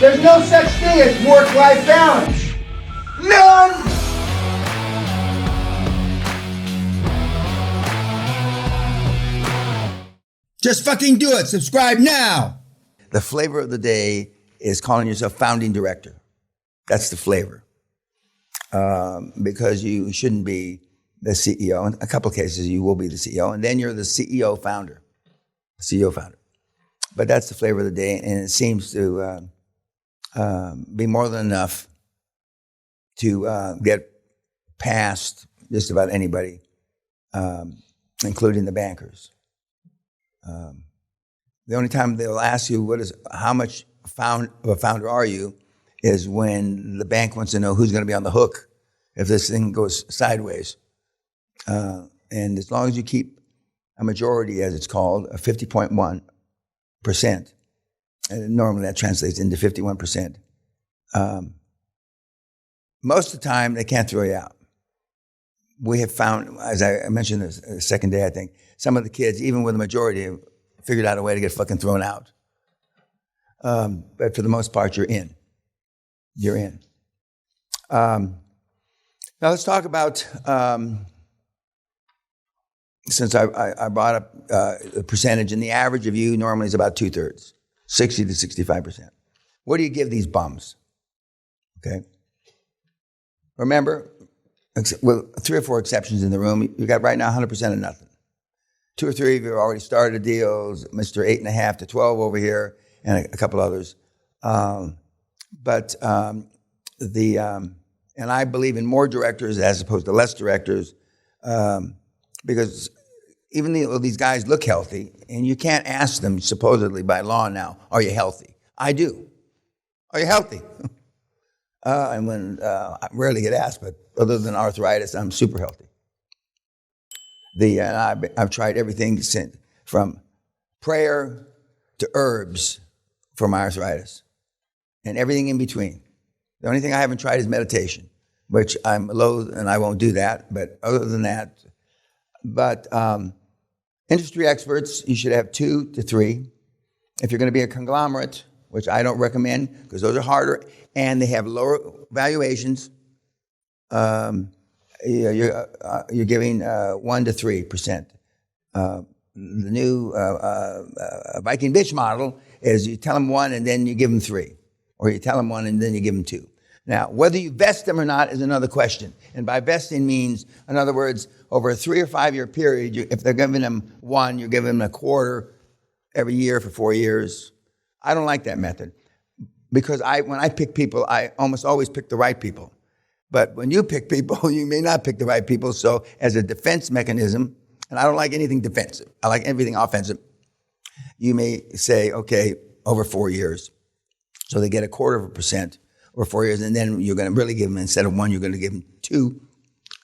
There's no such thing as work-life balance. None! Just fucking do it. Subscribe now. The flavor of the day is calling yourself founding director. That's the flavor. Because you shouldn't be the CEO. In a couple of cases, you will be the CEO. And then you're the CEO founder. But that's the flavor of the day. And it seems to be more than enough to get past just about anybody, including the bankers. The only time they'll ask you how much of a founder are you is when the bank wants to know who's going to be on the hook if this thing goes sideways. And as long as you keep a majority, as it's called, of 50.1%, and normally that translates into 51%, most of the time they can't throw you out. We have found, as I mentioned the second day, I think, some of the kids, even with a majority, have figured out a way to get fucking thrown out. But for the most part, you're in. You're in. Now let's talk about, since I brought up the percentage, and the average of you normally is about 2/3, 60 to 65%. What do you give these bums? Okay. Remember, with 3 or 4 exceptions in the room, you got right now 100% of nothing. 2 or 3 of you have already started deals, Mr. 8.5 to 12 over here, and a couple others. And I believe in more directors as opposed to less directors, because even though these guys look healthy, and you can't ask them supposedly by law now, are you healthy? I do. Are you healthy? And when I rarely get asked, but other than arthritis, I'm super healthy. I've tried everything from prayer to herbs for my arthritis, and everything in between. The only thing I haven't tried is meditation, which I'm loath and I won't do that. But other than that, industry experts, you should have 2 to 3. If you're going to be a conglomerate, which I don't recommend because those are harder and they have lower valuations, you're giving 1 to 3%. The new Viking bitch model is you tell them 1 and then you give them 3, or you tell them 1 and then you give them 2. Now, whether you vest them or not is another question. And by vesting means, in other words, over a 3 or 5 year period, if they're giving them 1, you're giving them a quarter every year for 4 years. I don't like that method because when I pick people, I almost always pick the right people. But when you pick people, you may not pick the right people. So as a defense mechanism, and I don't like anything defensive, I like everything offensive, you may say, okay, over 4 years. So they get 0.25% over 4 years, and then you're going to really give them, instead of 1, you're going to give them 2.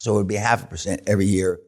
So it would be 0.5% every year